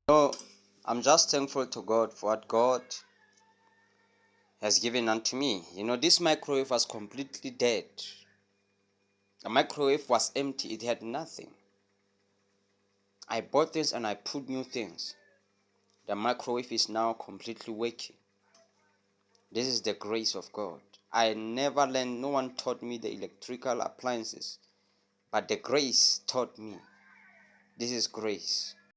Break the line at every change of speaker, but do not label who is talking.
No, I'm just thankful to God for what God has given unto me. This microwave was completely dead. The microwave was empty, it had nothing. I bought this and I put new things. The microwave is now completely working. This is the grace of God. I never learned, no one taught me the electrical appliances, but the grace taught me. This is grace.